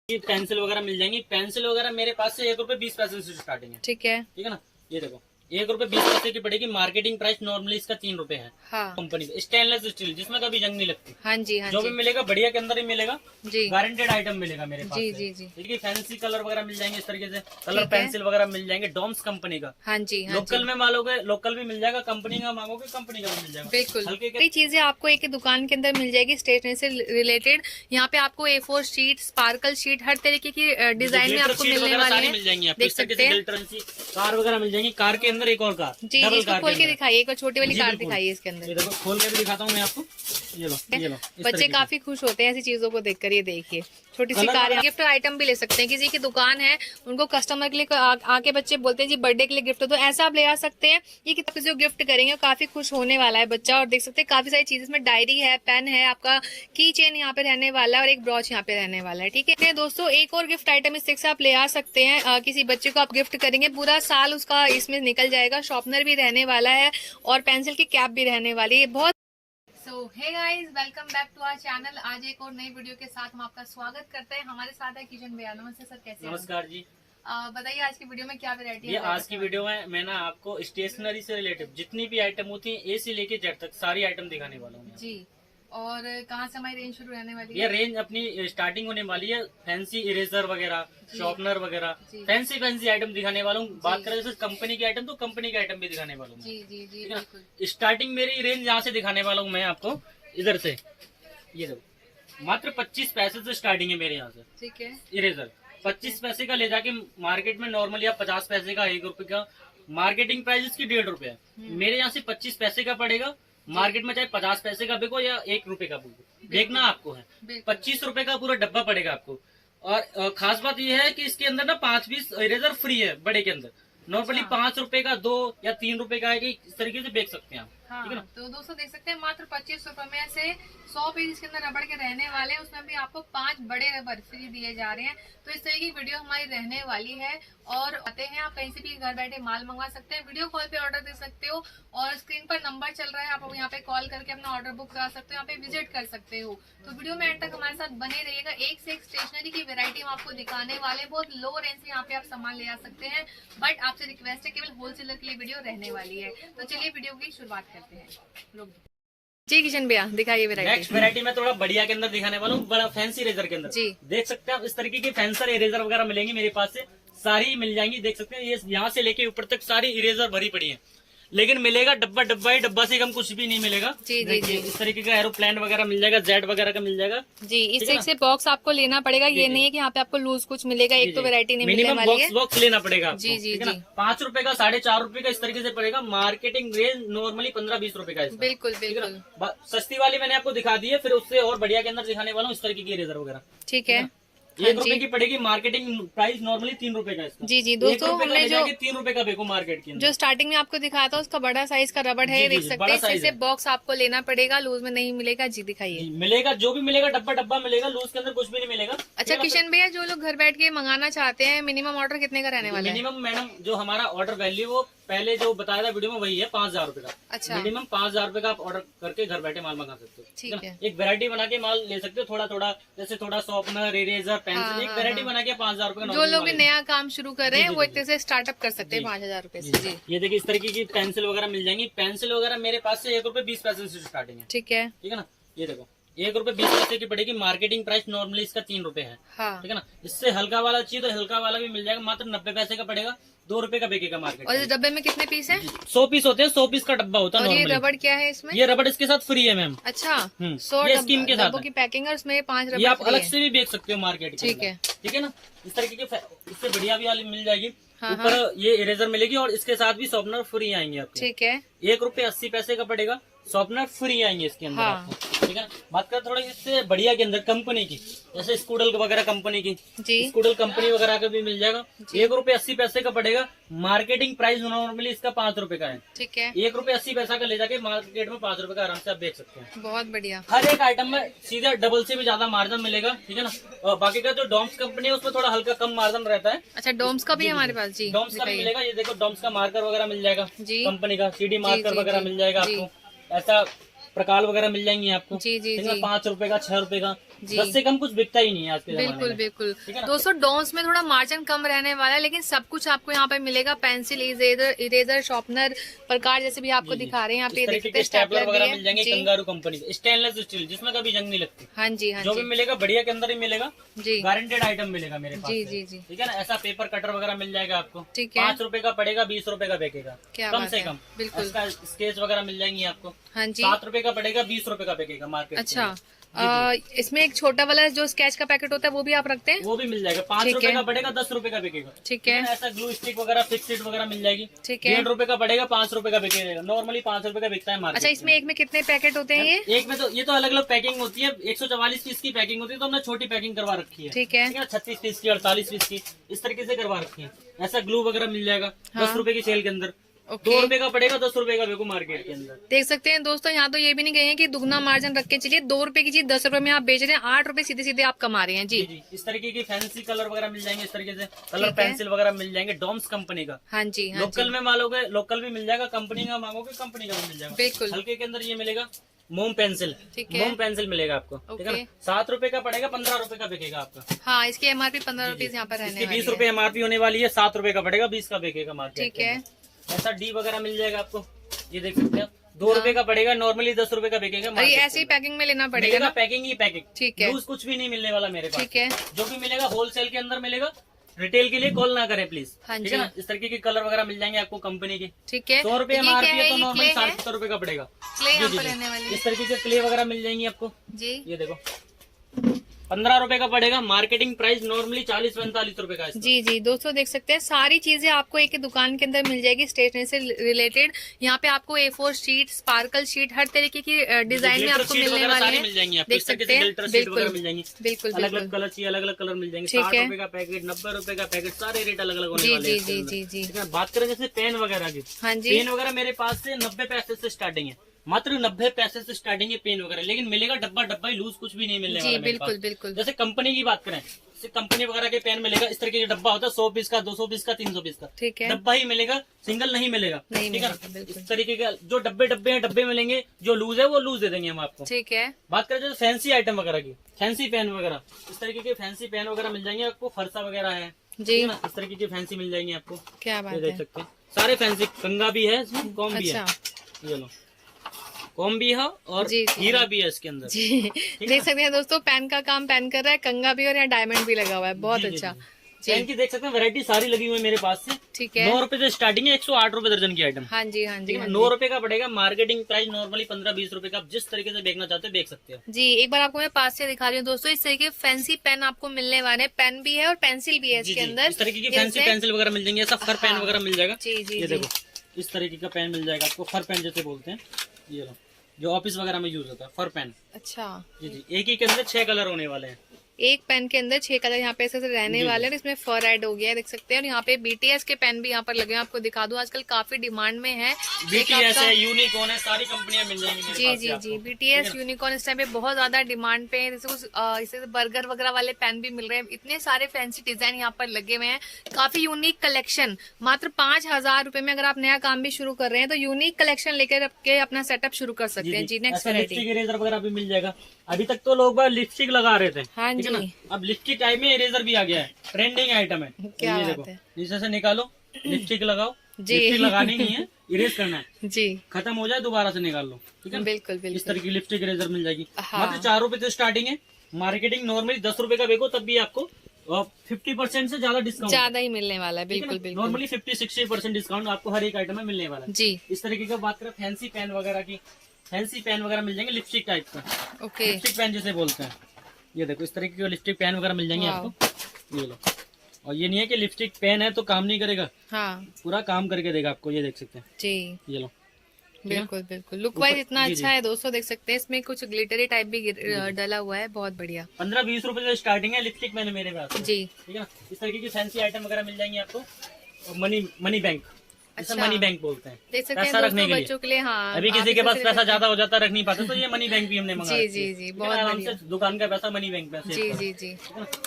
Pencil वगैरह मिल जाएंगी। Pencil वगैरह मेरे पास से 1 रुपए 20 पैसे से स्टार्टिंग है। ठीक है। ठीक है ना, ये देखो 1 रुपए 20 पैसे की पड़ेगी। मार्केटिंग प्राइस नॉर्मली इसका 3 रुपए है। हाँ। कंपनी का स्टेनलेस स्टील, जिसमें कभी जंग नहीं लगती। हाँ जी, हाँ जो जी। भी मिलेगा बढ़िया के अंदर ही मिलेगा जी। गारंटेड आइटम मिलेगा मेरे पास जी से। जी जी। ठीक है, फैंसी कलर वगैरह मिल जाएंगे इस तरीके से। कलर ठीक है। पेंसिल वगैरह मिल जाएंगे डॉम्स कंपनी का। हाँ जी, हाँ लोकल जी। में मांगोगे लोकल भी मिल जाएगा, कंपनी का मांगोगे कंपनी का भी मिल जाएगा। बिल्कुल, हल्के कई चीजें आपको एक ही दुकान के अंदर मिल जाएगी स्टेशनरी से रिलेटेड। यहाँ पे आपको A4 शीट, स्पार्कल शीट, हर तरीके की डिजाइन में आपको मिलने वाली है। मिल जाएंगी आपको देख इस तरीके सकते हैं। से। कार वगैरह मिल जाएंगी। कार के अंदर एक और कार, जी, डबल इसको कार खोल के के अंदर। दिखाइए, एक बार छोटी वाली जी, कार बिल्कुल। दिखाइए इसके अंदर। ये देखो खोल के भी दिखाता हूँ मैं आपको। ये लो, ये लो, इस बच्चे तरीके से। काफी खुश होते हैं ऐसी चीजों को देखकर। ये देखिए छोटी सी कलर कार, वगैरह- गिफ्ट आइटम भी ले सकते हैं। किसी की दुकान है, उनको कस्टमर के लिए आके बच्चे बोलते हैं जी बर्थडे के लिए गिफ्ट हो, तो ऐसा आप ले आ सकते हैं। ये किताब जो गिफ्ट करेंगे वो काफी खुश होने वाला है बच्चा। और देख सकते हैं काफी सारी चीजें इसमें, डायरी है, पेन है, आपका की चेन यहाँ पे रहने वाला है और एक ब्रॉच यहाँ पे रहने वाला है। ठीक है दोस्तों, एक और गिफ्ट आइटम इस से आप ले आ सकते हैं। किसी बच्चे को आप गिफ्ट करेंगे, पूरा साल उसका इसमें निकल जाएगा। शॉर्पनर भी रहने वाला है और पेंसिल की कैप भी रहने वाली है। बहुत so hey guys, welcome back to our channel. आज एक और नई वीडियो के साथ हम आपका स्वागत करते हैं। हमारे साथ है किशन भैया। नमस्ते सर, कैसे हैं? नमस्कार जी। बताइए आज की वीडियो में क्या वैरायटी ये है? आज की वीडियो में मैं ना आपको स्टेशनरी से रिलेटेड जितनी भी आइटम होती है ए से लेके जेड तक सारी आइटम दिखाने वाला हूँ। जी, और कहाँ से हमारी रेंज शुरू रहने वाली ये है? रेंज अपनी स्टार्टिंग होने वाली है फैंसी इरेजर वगैरह, शॉर्पनर वगैरह, जी। फैंसी आइटम दिखाने वाला हूँ। बात करें जैसे कंपनी की आइटम, तो कंपनी के आइटम भी दिखाने वाला हूँ। जी जी जी, ठीक है ना? बिल्कुल। स्टार्टिंग मेरी रेंज यहाँ से दिखाने वाला हूँ मैं आपको, इधर से। ये देखो मात्र 25 पैसे से स्टार्टिंग है मेरे यहाँ से। ठीक है। इरेजर 25 पैसे का ले जाके मार्केट में नॉर्मली आप 50 पैसे का, 1 रुपए का मार्केटिंग प्राइस इसकी 1.5 रुपए है। मेरे यहाँ से 25 पैसे का पड़ेगा। मार्केट में चाहे 50 पैसे का बिको या 1 रुपए का बिको, देखना आपको है। 25 रुपए का पूरा डब्बा पड़ेगा आपको। और खास बात यह है कि इसके अंदर ना 5 पीस इरेजर फ्री है बड़े के अंदर। नॉर्मली 5 रुपए का 2 या 3 रुपए का है कि इस तरीके से बेच सकते हैं आप। हाँ, ठीक है ना? तो दोस्तों देख सकते हैं मात्र 25 रुपए में से 100 पीस इसके अंदर रबड़ के रहने वाले हैं। उसमें भी आपको 5 बड़े रबड़ फ्री दिए जा रहे हैं। तो इस तरह की वीडियो हमारी रहने वाली है। और आते हैं, आप कहीं से भी घर बैठे माल मंगवा सकते हैं, वीडियो कॉल पे ऑर्डर दे सकते हो और स्क्रीन पर नंबर चल रहा है, आप यहाँ पे कॉल करके अपना ऑर्डर बुक करा सकते हो, यहाँ पे विजिट कर सकते हो। तो वीडियो में एंड तक हमारे साथ बने रहिएगा। एक से एक स्टेशनरी की वैरायटी हम आपको दिखाने वाले हैं। बहुत लो रेंज से यहाँ पे आप सामान ले आ सकते हैं, बट आपसे रिक्वेस्ट है केवल होलसेलर के लिए वीडियो रहने वाली है। तो चलिए वीडियो की शुरुआत करते हैं। जी किशन भैया, दिखाइए वैरायटी। नेक्स्ट वैरायटी में थोड़ा बढ़िया के अंदर दिखाने वाला हूँ, बड़ा फैंसी इरेजर के अंदर। जी। देख सकते हैं आप इस तरीके की फैंसर इरेजर वगैरह मिलेंगी मेरे पास से, सारी मिल जाएंगी। देख सकते हैं ये यहाँ से लेके ऊपर तक सारी इरेजर भरी पड़ी है। लेकिन मिलेगा डब्बा डब्बा ही, डब्बा से कम कुछ भी नहीं मिलेगा। जी जी जी। इस तरीके का एरोप्लेन वगैरह मिल जाएगा, जेट वगैरह का मिल जाएगा। जी, इस एक से बॉक्स आपको लेना पड़ेगा। ये नहीं है कि यहाँ पे आपको लूज कुछ मिलेगा। एक तो वैरायटी नहीं मिलने मिनिमम वाली है। बॉक्स लेना पड़ेगा आपको। जी जी ठीक है ना? जी। 5 रुपए का, 4.5 रुपए का इस तरीके से पड़ेगा। मार्केटिंग रेंज नॉर्मली 15-20 रुपए का है इसका। बिल्कुल ठीक है बिल्कुल। ना? सस्ती वाली मैंने आपको दिखा दी है, फिर उससे और बढ़िया के अंदर दिखाने वाला हूँ इस तरीके की इरेजर वगैरह। ठीक है। 1 रुपए की पड़ेगी। मार्केटिंग प्राइस नॉर्मली 3 रुपए का इसका। जी जी दोस्तों, हमने जो 3 रुपए का बेको मार्केट के अंदर। जो स्टार्टिंग में आपको दिखाया था उसका बड़ा साइज का रबड़ है, जी, ये देख जी, सकते बड़ा हैं। साइज इससे है। बॉक्स आपको लेना पड़ेगा, लूज में नहीं मिलेगा। जी दिखाइए। जी, मिलेगा जो भी मिलेगा, डब्बा डब्बा मिलेगा, लूज के अंदर कुछ भी नहीं मिलेगा। अच्छा किशन भैया, जो लोग घर बैठ के मंगाना चाहते हैं, मिनिमम ऑर्डर कितने का रहने वाला है? मिनिमम मैडम जो हमारा ऑर्डर वैल्यू वो पहले जो बताया था वीडियो में वही है 5,000 रुपए का। अच्छा। मिनिमम 5,000 रुपए का आप ऑर्डर करके घर बैठे माल मंगा सकते हो। ठीक है। एक वैरायटी बना के माल ले सकते हो, थोड़ा थोड़ा, जैसे थोड़ा शॉर्पनर, इरेजर, पेंसिल, एक वैरायटी बना के 5,000 रुपए का। जो लोग भी नया काम शुरू कर रहे हैं वो एक तरह से स्टार्टअप कर सकते हैं जी। 5,000 रुपए से। जी, ये देखिए इस तरीके की पेंसिल वगैरह मिल जाएंगी। पेंसिल वगैरह मेरे पास से 1 रुपए 20 पैसे से स्टार्टिंग है। ठीक है। ठीक है ना, ये देखो 1 रुपए 20 पैसे की पड़ेगी। मार्केटिंग प्राइस नॉर्मली इसका 3 रुपए है। हाँ। ठीक है ना, इससे हल्का वाला चाहिए तो हल्का वाला भी मिल जाएगा, मात्र 90 पैसे का पड़ेगा। 2 रुपए का बिकेगा मार्केट। और इस डब्बे में कितने पीस हैं? 100 पीस होते हैं, 100 पीस का डब्बा होता है और ये नॉर्मली। रबड़ क्या है इसमें? ये रबड़ इसके साथ फ्री है मैम। अच्छा, 100 ये स्कीम के साथ डब्बों है। की पैकिंग है, उसमें 5 ये रबड़ आप फ्री अलग है। से भी बेच सकते हो मार्केट के ठीक अंदर। है। ठीक है ना, इस तरीके के इससे बढ़िया भी वाली मिल जाएगी। हाँ, ऊपर ये इरेजर मिलेगी और इसके साथ भी शॉर्पनर फ्री आएंगे आपको। ठीक है। 1 रुपए 80 पैसे का पड़ेगा, शॉर्पनर फ्री आएंगे इसके अंदर हाँ। आपको। ठीक है, बात कर थोड़ा इससे बढ़िया के अंदर कंपनी की, जैसे स्कूडल वगैरह कंपनी की। जी। स्कूडल कंपनी वगैरह का भी मिल जाएगा। 1 रुपए 80 पैसे का पड़ेगा। मार्केटिंग प्राइस नॉर्मली इसका 5 रुपए का है। ठीक है। 1 रुपए 80 पैसा का ले जाके मार्केट में 5 रुपए का आराम से आप बेच सकते हैं। बहुत बढ़िया। हर एक आइटम में सीधे डबल से भी ज्यादा मार्जिन मिलेगा। ठीक है ना, और बाकी का जो डॉम्स कंपनी है उसमें थोड़ा हल्का कम मार्जिन रहता है। अच्छा, डोम्स का भी है हमारे पास। जी, डॉम्स का भी मिलेगा। ये देखो डॉम्स का मार्कर वगैरह मिल जाएगा जी। कंपनी का, CD मार्कर जी, वगैरह जी, मिल जाएगा जी। आपको। ऐसा प्रकाल वगैरह मिल जाएंगी आपको। जी जी ठीक है, जी। 5 रुपए का, 6 रुपए का, जी। 10 से कम कुछ बिकता ही नहीं है आज के जमाने बिल्कुल में। बिल्कुल। ठीक है ना? दोस्तों डॉम्स में थोड़ा मार्जिन कम रहने वाला है, लेकिन सब कुछ आपको यहाँ पे मिलेगा। पेंसिल, इरेजर, शॉर्पनर प्रकार जैसे भी आपको जी, जी। दिखा रहे हैं यहाँ पे, इस देख तरीके सकते के हैं स्टेपलर स्टेपलर वगैरह भी मिल है जाएंगे जी। कंगारू कंपनी के, स्टेनलेस स्टील जिसमें कभी जंग नहीं लगती। हाँ जी हाँ जो भी जी मिलेगा बढ़िया के अंदर ही मिलेगा, जी गारंटेड आइटम मिलेगा मेरे पास जी से। जी जी। ठीक है ना? ऐसा पेपर कटर वगैरह मिल जाएगा आपको, ठीक है। 5 रुपए का पड़ेगा, 20 रुपए का बिकेगा क्या कम बात से है, कम। बिल्कुल। इसका स्केच वगैरह मिल जाएंगी आपको, हाँ जी। 7 रुपए का पड़ेगा, 20 रुपए का बिकेगा मार्केट। अच्छा, इसमें एक छोटा वाला जो स्केच का पैकेट होता है वो भी आप रखते हैं? वो भी मिल जाएगा, 5 ठीक रुपए है। का पड़ेगा, 10 रुपए का बिकेगा। ठीक है। ना? ऐसा ग्लू स्टिक वगैरह फिक्स सीट वगैरह मिल जाएगी, ठीक है। 1.5 रुपए का पड़ेगा, 5 रुपए का बिकेगा। नॉर्मली 5 रुपए का बिकता है मार्केट। अच्छा, इसमें एक में कितने पैकेट होते हैं ये? एक में तो ये तो अलग अलग पैकिंग होती है, 144 पीस की पैकिंग होती है, तो हमने छोटी पैकिंग करवा रखी है। ठीक है। 36 पीस की, 48 पीस की, इस तरीके से करवा रखी है। ऐसा ग्लू वगैरह मिल जाएगा, हाँ। 10 रुपए की सेल के अंदर, ओके। 2 रुपए का पड़ेगा, 10 रुपए का बिको मार्केट के अंदर। देख सकते हैं दोस्तों, यहाँ तो ये भी नहीं कहेंगे कि दुगना मार्जिन रख के चलिए। 2 रुपए की चीज 10 रुपए में आप बेच रहे हैं, 8 रुपए सीधे सीधे आप कमा रहे हैं जी। जी, इस तरीके की फैंसी कलर वगैरह मिल जाएंगे, इस तरीके से कलर ठीक है। पेंसिल वगैरह मिल जाएंगे, डॉम्स कंपनी का। हाँ जी हाँ लोकल जी, में मांगोगे लोकल भी मिल जाएगा, कंपनी का मांगोगे कंपनी का भी मिल जाएगा। बिल्कुल। हल्के के अंदर ये मिलेगा मोम पेंसिल, ठीक है। मोम पेंसिल मिलेगा आपको। ठीक है ओके। ना? 7 रुपए का पड़ेगा, 15 रुपए का बिकेगा आपका। हाँ, इसकी एमआरपी 15 रुपीज यहाँ पर रहने इसकी वाली 20 है। रुपए एमआरपी होने वाली है, 7 रुपए का पड़ेगा, 20 का बिकेगा मार्केट। ठीक है। ऐसा डी वगैरह मिल जाएगा आपको, ये देख सकते हैं, 2 रुपए का पड़ेगा, नॉर्मली 10 रुपए का बिकेगा। और ये ऐसी पैकिंग में लेना पड़ेगा ना? पैकिंग ही पैकिंग, ठीक है। लूज कुछ भी नहीं मिलने वाला मेरे पास। ठीक है। जो भी मिलेगा होलसेल के अंदर मिलेगा, रिटेल के लिए कॉल ना करें प्लीज। हाँ ठीक जी। है ना? इस तरीके के कलर वगैरह मिल जाएंगे आपको कंपनी के। ठीक है। 100 रुपए ये क्या एमआरपी है, है? तो ये नॉर्मली क्ले है? 60-70 रुपए का पड़ेगा। क्ले यहाँ जी, पर जी, रहने वाली है इस तरीके के क्ले वगैरह मिल जाएंगी आपको। जी। ये देखो 15 रुपए का पड़ेगा, मार्केटिंग प्राइस नॉर्मली 40-45 रुपए का है इसका। जी जी, दोस्तों देख सकते हैं सारी चीजें आपको एक ही दुकान के अंदर मिल जाएगी स्टेशनरी से रिलेटेड। यहाँ पे आपको A4 शीट, स्पार्कल शीट, हर तरीके की डिजाइन में आपको मिलने वाली मिल जाएंगी है। आपको, देख इस तरीके सकते से हैं, glitter sheet वगैरह बिल्कुल मिल जाएंगी। बिल्कुल अलग अलग बिल्कुल। कलर चाहिए, अलग अलग कलर मिल जाएंगे। ठीक 60 है। रुपए का पैकेट, 90 रुपए का पैकेट, सारे रेट अलग अलग होने जी वाले हैं जी इसके जी अंदर। जी जी। ठीक है? बात करें जैसे पेन वगैरह की, हाँ जी। पेन वगैरह मेरे पास से 90 पैसे से स्टार्टिंग है, मात्र 90 पैसे से स्टार्टिंग है पेन वगैरह, लेकिन मिलेगा डब्बा डब्बा ही, लूज कुछ भी नहीं मिलने जी वाला मेरे बिल्कुल पास। बिल्कुल। जैसे कंपनी की बात करें, जैसे कंपनी वगैरह के पेन मिलेगा, इस तरीके का डब्बा होता है, 100 पीस का, 200 पीस का, 300 पीस का, ठीक है। डब्बा ही मिलेगा, सिंगल नहीं मिलेगा। नहीं ठीक है मिलेगा, ना? बिल्कुल। इस तरीके का जो डब्बे डब्बे हैं, डब्बे मिलेंगे, जो लूज है वो लूज दे देंगे हम आपको। ठीक है। बात करें जैसे फैंसी आइटम वगैरह की, फैंसी पेन वगैरह, इस तरीके के फैंसी पेन वगैरह मिल जाएंगे आपको। फरसा वगैरह है, जी। ठीक है ना? इस तरीके की फैंसी मिल जाएंगी आपको। क्या ये बात देख है। सकते हैं, सारे फैंसी, कंगा भी है इसमें, कॉम भी है। अच्छा। ये लो, कॉम भी है और जी, जी। हीरा भी है इसके अंदर। जी, देख सकते हैं दोस्तों, पेन का काम पेन कर रहा है, कंगा भी और यहाँ डायमंड भी लगा हुआ है, बहुत जी, जी, अच्छा। जी। पेन की देख सकते हैं वैरायटी सारी लगी हुई है मेरे पास से। ठीक है। 9 रुपए से स्टार्टिंग है, 108 रुपए दर्जन की आइटम। हाँ जी हाँ जी ठीक हाँ है, जी। 9 रुपए का पड़ेगा, मार्केटिंग प्राइस नॉर्मली 15-20 रुपए का। आप जिस तरीके से बेचना चाहते हो बेच सकते हो। जी, एक बार आपको मैं पास से दिखा रही हूँ दोस्तों, इस तरीके फैंसी पेन आपको मिलने वाले हैं। पेन भी है और पेंसिल भी है जी, इसके जी, अंदर। इस तरीके की ये फैंसी से- पेंसिल वगैरह मिल जाएंगे, ऐसा फर पेन हाँ। वगैरह मिल जाएगा। जी जी ये जी। देखो, इस तरीके का पेन मिल जाएगा आपको, फर पेन जैसे बोलते हैं। ये लो, जो ऑफिस वगैरह में यूज होता है, फर पेन। अच्छा, जी जी, एक ही के अंदर 6 कलर होने वाले हैं। एक पेन के अंदर 6 कलर यहाँ पे ऐसे रहने जी, वाले जी। हैं। इसमें फर ऐड हो गया है, देख सकते हैं। और यहाँ पे BTS के पेन भी यहाँ पर लगे हैं, आपको दिखा दूं, आजकल काफी डिमांड में है। एक BTS आपका- है, यूनिकॉर्न है, सारी कंपनियां मिल जाएंगी मेरे जी पास जी से जी, आपको। BTS ठीक है? यूनिकॉर्न इस टाइम पे बहुत ज्यादा डिमांड पे है। जैसे कुछ जैसे बर्गर वगैरह वाले पेन भी मिल रहे हैं। इतने सारे फैंसी डिजाइन यहाँ पर लगे हुए हैं, काफी यूनिक कलेक्शन। मात्र 5,000 रुपए में अगर आप नया काम भी शुरू कर रहे हैं तो यूनिक कलेक्शन लेकर के अपना सेटअप शुरू कर सकते हैं। जी, नेक्स्ट ऐसा वैरायटी। लिपस्टिक इरेजर वगैरह भी मिल जाएगा। अभी तक तो लोग बार लिपस्टिक लगा रहे थे, हाँ ठीक है जी। ना? अब लिपस्टिक टाइप में इरेजर भी आ गया है, ट्रेंडिंग आइटम है। क्या ये बात देखो, है। नीचे से निकालो, लिपस्टिक लगाओ। जी। लिपस्टिक लगानी नहीं है, इरेज करना है, जी, खत्म हो जाए दोबारा से निकाल लो। ठीक है ना? बिल्कुल इस बिल्कुल। तरह की लिपस्टिक इरेजर मिल जाएगी। हाँ। मात्र 4 रुपए से स्टार्टिंग है, मार्केटिंग नॉर्मली 10 रुपए का बेचो तब भी आपको 50% से ज्यादा डिस्काउंट, ज्यादा ही मिलने वाला है, बिल्कुल बिल्कुल। नॉर्मली 50-60% डिस्काउंट आपको हर एक आइटम में मिलने वाला है। जी, इस तरीके का बात करें फैंसी पेन वगैरह की, फैंसी पेन वगैरह मिल जाएंगे लिपस्टिक टाइप का, ओके। लिपस्टिक पेन जिसे बोलते हैं। ये देखो, इस तरीके के लिपस्टिक पेन वगैरह मिल जाएंगे वाव। आपको। ये लो, और ये नहीं है कि लिपस्टिक पेन है तो काम नहीं करेगा, हाँ पूरा काम करके देगा आपको। ये देख सकते हैं, जी, ये लो, बिल्कुल बिल्कुल। लुक वाइज इतना जी, अच्छा जी। है दोस्तों, देख सकते हैं। इसमें कुछ ग्लिटरी टाइप भी डला हुआ है, बहुत बढ़िया। 15-20 रुपए से स्टार्टिंग है लिपस्टिक पेन मेरे पास। जी, ठीक है ना? इस तरीके की फैंसी आइटम वगैरह मिल जाएंगे आपको। और मनी बैंक, अच्छा। मनी बैंक बोलते हैं, देख सकते हैं पैसा रखने दोस्तों, के लिए। बच्चों के लिए। हाँ, अभी किसी आप के इसे पास ले पैसा सकते ज्यादा हो जाता, रख नहीं पाते, तो ये मनी बैंक भी हमने मंगा जी, रखी जी, है। जी, ठीक है? बहुत आराम बढ़िया। से दुकान का पैसा मनी बैंक में हैं। जी जी जी,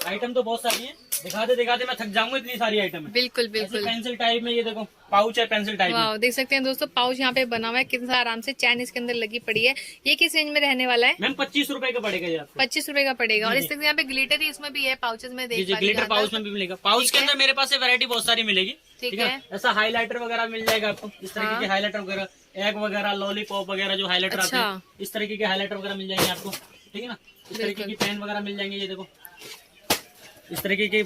आइटम तो बहुत सारी है, दिखाते मैं थक जाऊंगा, इतनी सारी आइटम है। बिल्कुल बिल्कुल। पेंसिल टाइप में ये देखो पाउच है, पेंसिल टाइप में। वाह, देख सकते हैं दोस्तों, पाउच यहाँ पे बना हुआ है, कितना आराम से चैन इसके अंदर लगी पड़ी है। ये किस रेंज में रहने वाला है? मैम 25 रुपए का पड़ेगा ये आपको। 25 रुपए का पड़ेगा। और इस तरह यहाँ पे ग्लिटर ही इसमें भी है, पाउचेस में देख पा रही ग्लिटर पाउच में भी मिलेगा। पाउच के अंदर मेरे पास वैरायटी बहुत सारी मिलेगी। ठीक है। ऐसा हाईलाइटर वगैरह मिल जाएगा आपको, इस तरीके के हाईलाइटर वगैरह, एग वगैरह, लॉलीपॉप वगैरह जो हाईलाइटर आते हैं, इस तरीके के हाईलाइटर वगैरह मिल जाएंगे आपको। ठीक है ना, इस तरीके की पेन वगैरह मिल जाएंगे। ये देखो इस तरीके के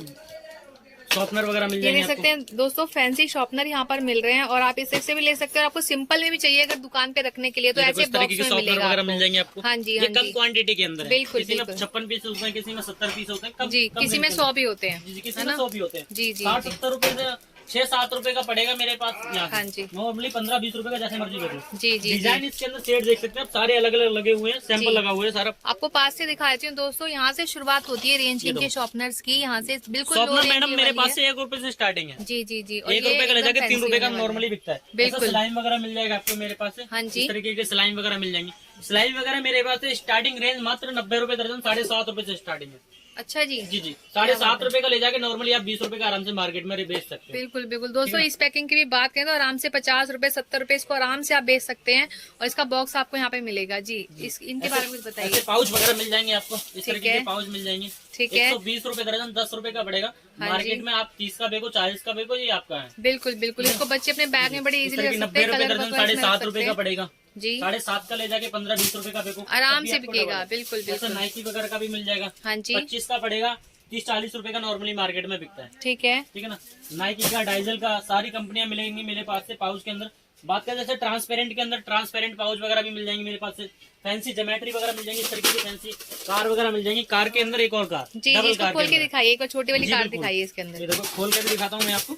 शॉर्पनर वगैरह मिल जाएंगे। देख सकते हैं दोस्तों, फैंसी शॉर्पनर यहाँ पर मिल रहे हैं और आप इससे भी ले सकते हैं। आपको सिंपल में भी चाहिए अगर दुकान पे रखने के लिए तो ऐसे बॉक्स में मिलेगा वगैरह मिल जाएंगे आपको। हाँ जी, ये कम क्वांटिटी के अंदर है। बिल्कुल, किसी में 56 पीस होते हैं, किसी में 70 पीस होते हैं, जी, किसी में 100 भी होते हैं, किसी में 100 भी होते हैं। जी जी 60-70 रुपए से 6-7 रुपए का पड़ेगा मेरे पास यहाँ। हाँ जी, नॉर्मली 15-20 रुपए का जैसे मर्जी कर लो। जी जी। डिजाइन इसके अंदर सेट देख सकते हैं आप, सारे अलग अलग लगे हुए हैं, सैंपल लगा हुआ है सारा। आपको पास से दिखा देती हूँ दोस्तों, यहाँ से शुरुआत होती है रेंज के शॉर्पनर्स की। यहाँ से बिल्कुल शॉर्पनर मैडम मेरे पास से 1 रुपए से स्टार्टिंग है। जी जी जी। 1 रुपए का ले जाके 3 रुपए का नॉर्मली बिकता है। बिल्कुल। स्लाइम वगैरह मिल जाएगा आपको मेरे पास से। हाँ जी, इस तरीके के स्लाइम वगैरह मिल जाएंगे। स्लाइम वगैरह मेरे पास से स्टार्टिंग रेंज मात्र 90 रुपए दर्जन, 7.5 रुपए से स्टार्टिंग है। अच्छा जी जी 7.5 रुपए का ले जाके नॉर्मली आप 20 रुपए का आराम से मार्केट में बेच सकते हैं। बिल्कुल बिल्कुल दोस्तों, इस पैकिंग की भी बात करें तो आराम से 50 रुपए 70 रुपए इसको आराम से आप बेच सकते हैं। और इसका बॉक्स आपको यहाँ पे मिलेगा जी। इनके बारे में कुछ बताइए। पाउच वगैरह मिल जाएंगे आपको, इस तरीके के पाउच मिल जाएंगे। ठीक है, 120 रुपए दर्जन, 10 रुपए का पड़ेगा। मार्केट में आप 30 का बेचो, 40 का बेचो, ये आपका है। बिल्कुल बिल्कुल। इसको बच्चे अपने बैग में बड़ी इजीली रख सकते 90 हैं। रुपए कलर दर्जन, 7.5 रुपए का पड़ेगा जी। 7.5 का ले जाके 15-20 रुपए का बेचो, आराम से बिकेगा। बिल्कुल बिल्कुल। नाइकी वगैरह का भी मिल जाएगा। हाँ जी, 25 का पड़ेगा, 30-40 रुपए का नॉर्मली मार्केट में बिकता है। ठीक है, ठीक है ना। नाइकी का, डाइजल का, सारी कंपनियां मिलेंगी मेरे पास से पाउच के अंदर। बात करें जैसे ट्रांसपेरेंट के अंदर, ट्रांसपेरेंट पाउच वगैरह भी मिल जाएंगे मेरे पास से। फैंसी ज्योमेट्री वगैरह मिल जाएंगी, इस तरीके की फैंसी कार वगैरह मिल जाएंगी। कार के अंदर एक और कार, जी डबल इसको कार खोल के दिखाइए, एक बार छोटी वाली कार बिल्कुल। दिखाइए इसके अंदर। ये देखो खोल के भी दिखाता हूँ मैं आपको।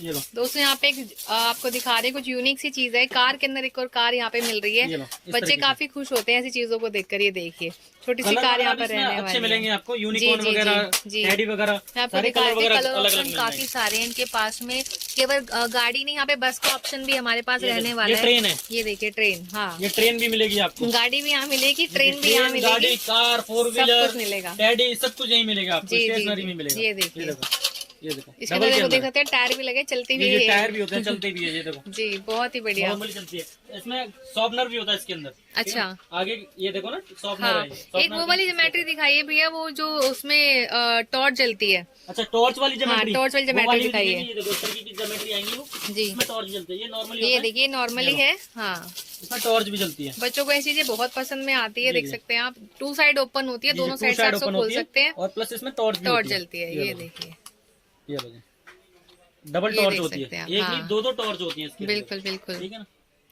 ये लो दोस्तों, यहाँ पे आपको दिखा रहे हैं कुछ यूनिक सी चीज है। कार के अंदर एक और कार यहाँ पे मिल रही ये है। लो, इस बच्चे तरीके काफी खुश होते हैं ऐसी चीजों को देखकर। ये देखिए छोटी सी कलर कार यहाँ वगैरह पर भी रहने इसमें अच्छे वाली मिलेंगे है। आपको, यूनिकॉर्न वगैरह, टेडी वगैरह, आपको सारे दिखा कलर रहे थे वगैरह कलर अलग ऑप्शन अलग काफी सारे हैं इनके पास में। केवल गाड़ी नहीं, यहाँ पे बस का ऑप्शन भी हमारे पास रहने वाला है। ट्रेन है, ये देखिए ट्रेन। हाँ, ये ट्रेन भी मिलेगी आपको। गाड़ी भी यहाँ मिलेगी, ट्रेन भी यहाँ मिलेगी, गाड़ी, कार, 4 सब व्हीलर कुछ मिलेगा। टेडी, सब कुछ यही मिलेगा आपको। जी, स्टेशनरी जी, में मिलेगा। ये देखिए, ये देखो इसके अंदर देखो, देख सकते हैं टायर भी लगे, चलती हुई ये है। टायर भी होते हैं, चलते भी है। ये देखो जी, बहुत ही बढ़िया। नॉर्मली चलती है। इसमें शॉर्पनर भी होता है इसके अंदर। अच्छा, आगे ये देखो ना, शॉर्पनर हाँ, है। एक वो वाली ज्योमेट्री दिखाइए भैया, वो जो उसमें टॉर्च जलती है। अच्छा, टॉर्च वाली ज्योमेट्री। हाँ, टॉर्च वाली ज्योमेट्री दिखाइए। ये देखो इस तरीके की ज्योमेट्री आएंगी वो, जी, इसमें टॉर्च जलती है। ये नॉर्मली ये देखिए नॉर्मली है। हाँ, इसमें टॉर्च भी जलती है। बच्चों को ऐसी चीजें बहुत पसंद में आती है। देख सकते हैं आप, 2 साइड ओपन होती है, दोनों साइड से आप इसको खोल सकते हैं और प्लस इसमें टॉर्च जलती है। ये देखिए, ये डबल ये टॉर्च देख होती सकते है, हैं, एक हाँ। नहीं 2 टॉर्च होती है इसकी। बिल्कुल बिल्कुल, ठीक है ना।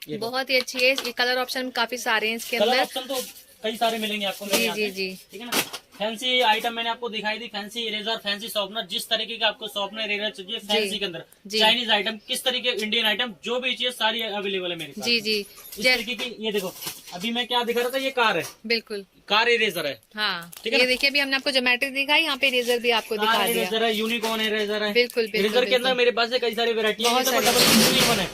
ये बहुत ही अच्छी है। ये कलर ऑप्शन काफी सारे हैं इसके कलर अंदर। ऑप्शन तो कई सारे मिलेंगे आपको मेरे जी यहाँ जी पे। जी, ठीक है ना। फैंसी आइटम मैंने आपको दिखाई दी, फैंसी इरेजर, फैंसी शॉर्पनर, जिस तरीके का आपको शॉर्पनर इरेजर चाहिए फैंसी के अंदर, चाइनीज आइटम, किस तरीके इंडियन आइटम, जो भी चाहिए सारी अवेलेबल है मेरे पास। जी जी, इस तरीके की। ये देखो अभी मैं क्या दिखा रहा था, ये कार है, बिल्कुल कार इरेजर है। हाँ, ठीक है ये ना? देखिए अभी हमने आपको ज्योमेट्री दिखाई, यहाँ पे इरेजर भी आपको दिखा कार दिया। इरेजर है, यूनिकॉर्न इरेजर है। बिल्कुल बिल्कुल, इरेजर के अंदर मेरे पास है कई सारी वेरायटी है। बहुत सारे। डबल है,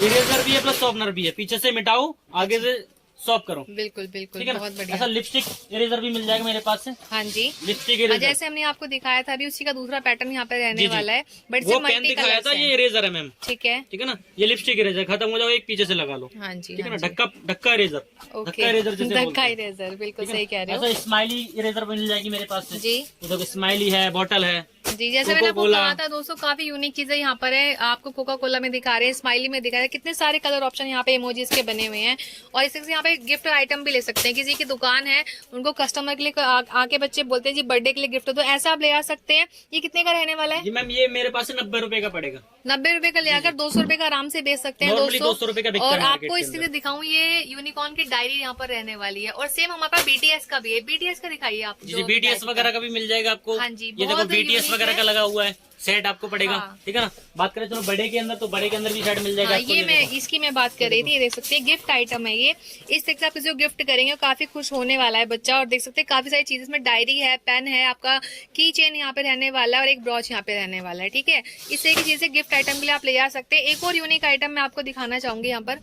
इरेजर भी है प्लस शॉर्पनर भी है। पीछे से मिटाओ, आगे से सॉफ्ट करो। बिल्कुल बिल्कुल, ठीक है बहुत ना। बढ़िया। ऐसा लिपस्टिक इरेजर भी मिल जाएगा मेरे पास से। हाँ जी, लिपस्टिक और इरेजर, जैसे हमने आपको दिखाया था अभी उसी का दूसरा पैटर्न यहाँ पे रहने जी, जी। वाला है, बट वो इसमें पेन मल्टी दिखाया था, ये इरेजर है मैम। ठीक है, ठीक है ना। ये लिपस्टिक इरेजर खत्म हो जाओ, एक पीछे से लगा लो। हाँ जी, ठीक है हाँ ना। जी। ढक्का इरेजर, ओके, ढक्का इरेजर जैसे बोलते धक्का हैं। इरेजर, बिल्कुल ठीक है सही कह रहे हो। ऐसा स्माइली इरेजर मिल जाएगी मेरे पास से। जी ये देखो स्माइली है, बॉटल है। जी, जैसे मैंने आपको कोका कहा था दोस्तों, काफी यूनिक चीजें यहाँ पर है। आपको कोका कोला में दिखा रहे हैं, स्माइली में दिखा रहे हैं, कितने सारे कलर ऑप्शन यहाँ पे इमोजीज के बने हुए हैं। और इससे यहाँ पे गिफ्ट आइटम भी ले सकते हैं। किसी की दुकान है, उनको कस्टमर के लिए आके बच्चे बोलते हैं जी बर्थडे के लिए गिफ्ट, तो ऐसा आप ले आ सकते हैं। ये कितने का रहने वाला है? जी मैम, ये मेरे पास से 90 रुपए का पड़ेगा। 90 रुपए का ले आकर 200 रुपए का आराम से बेच सकते हैं नॉर्मली 200 दोस्तों। रुपए का बिकता और है आपको मार्केट के इसलिए अंदर। दिखाऊं, ये यूनिकॉर्न की डायरी यहाँ पर रहने वाली है। और सेम हमारे पास BTS का भी है। BTS का दिखाइए आप। जी, BTS वगैरह का भी मिल जाएगा आपको। हाँ जी, ये देखो बहुत BTS यूनिक वगैरह है। का लगा हुआ है, सेट आपको पड़ेगा। हाँ। ठीक है ना। बात करें चलो बड़े के अंदर, तो बड़े के अंदर भी सेट मिल जाएगा हाँ, आपको। ये मैं देखो। इसकी मैं बात कर रही थी। ये देख सकते हैं गिफ्ट आइटम है ये। इस तरह से आप जो गिफ्ट करेंगे काफी खुश होने वाला है बच्चा। और देख सकते हैं काफी सारी चीजें इसमें, डायरी है, पेन है, आपका की चेन यहाँ पे रहने वाला है और एक ब्रॉच यहाँ पे रहने वाला है। ठीक है, इस तरह की चीजें गिफ्ट आइटम के लिए आप ले जा सकते हैं। एक और यूनिक आइटम मैं आपको दिखाना चाहूंगी यहाँ पर।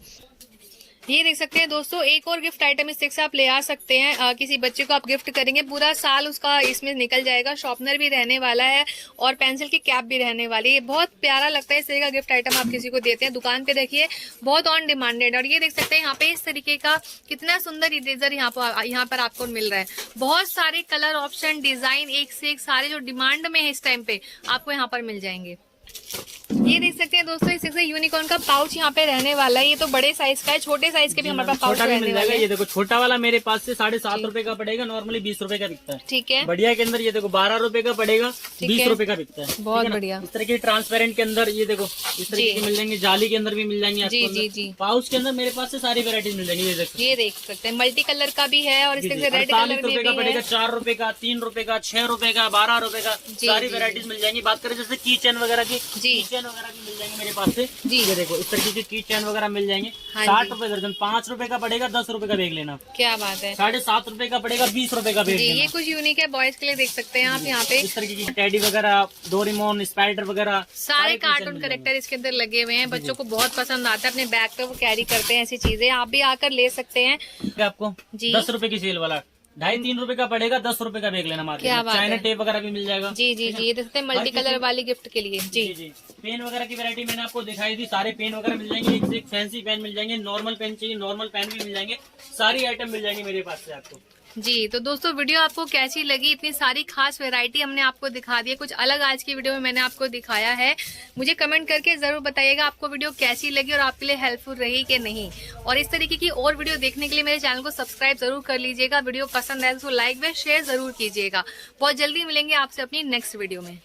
ये देख सकते हैं दोस्तों, एक और गिफ्ट आइटम इस से आप ले आ सकते हैं। किसी बच्चे को आप गिफ्ट करेंगे, पूरा साल उसका इसमें निकल जाएगा। शॉर्पनर भी रहने वाला है और पेंसिल की कैप भी रहने वाली है। बहुत प्यारा लगता है इस तरह का गिफ्ट आइटम आप किसी को देते हैं। दुकान पे देखिए बहुत ऑन डिमांडेड। और ये देख सकते हैं यहाँ पे इस तरीके का कितना सुंदर इरेजर यहाँ पर आपको मिल रहा है। बहुत सारे कलर ऑप्शन, डिजाइन, एक से एक सारे जो डिमांड में है इस टाइम पे आपको यहाँ पर मिल जाएंगे। ये देख सकते हैं दोस्तों, इस से यूनिकॉर्न का पाउच यहाँ पे रहने वाला है। ये तो बड़े साइज का है, छोटे साइज के भी हमारे पास पाउच रहने वाले हैं। ये देखो छोटा वाला मेरे पास से 7.5 रुपए का पड़ेगा, नॉर्मली 20 रुपए का बिकता है। ठीक है, बढ़िया के अंदर ये देखो 12 रुपए का पड़ेगा, 20 रुपए का बिकता है। बहुत बढ़िया। इस तरह के ट्रांसपेरेंट के अंदर ये देखो इस तरह के मिल जाएंगे, जाली के अंदर भी मिल जाएंगे जी जी जी। पाउच के अंदर मेरे पास से सारी वेराइटीज मिल जाएंगी। ये देख सकते हैं मल्टी कलर का भी है और इस तरह से रेड कलर रुपए का पड़ेगा, 4 रुपए का, 3 रुपए का, 6 रुपए का, 12 रुपए का, सारी वेराइटीज मिल जाएंगी। बात करें जैसे की चेन वगैरह की, की चेन वगैरह भी मिल जाएंगे मेरे पास से जी। ये देखो इस तरीके की की चेन वगैरह मिल जाएंगे। 60 रुपए दर्जन, 5 रुपए का पड़ेगा, 10 रुपए का बैग लेना। क्या बात है। 7.5 रुपए का पड़ेगा, 20 रुपए का बैग लेना। ये कुछ यूनिक है बॉयज के लिए, देख सकते हैं आप यहाँ पे इस तरीके की टेडी वगैरह, डोरेमोन, स्पाइडर वगैरह, सारे कार्टून कैरेक्टर इसके अंदर लगे हुए हैं। बच्चों को बहुत पसंद आता है, अपने बैग पे वो कैरी करते हैं। ऐसी चीजें आप भी आकर ले सकते हैं। आपको 10 रुपए की सेल वाला 2.5-3 रुपए का पड़ेगा, 10 रुपए का बैग लेना मार्केट में। चाइना टेप वगैरह भी मिल जाएगा। जी जी जी। ये देखते हैं मल्टी कलर वाली गिफ्ट के लिए। जी जी। पेन वगैरह की वैरायटी मैंने आपको दिखाई दी, सारे पेन वगैरह मिल जाएंगे। एक से एक फैंसी पेन मिल जाएंगे, नॉर्मल पेन चाहिए नॉर्मल पेन भी मिल जाएंगे, सारी आइटम मिल जाएंगे मेरे पास से आपको। जी। तो दोस्तों वीडियो आपको कैसी लगी? इतनी सारी खास वैरायटी हमने आपको दिखा दी है, कुछ अलग आज की वीडियो में मैंने आपको दिखाया है। मुझे कमेंट करके जरूर बताइएगा आपको वीडियो कैसी लगी और आपके लिए हेल्पफुल रही कि नहीं। और इस तरीके की और वीडियो देखने के लिए मेरे चैनल को सब्सक्राइब जरूर कर लीजिएगा। वीडियो पसंद आए तो लाइक व शेयर जरूर कीजिएगा। बहुत जल्दी मिलेंगे आपसे अपनी नेक्स्ट वीडियो में।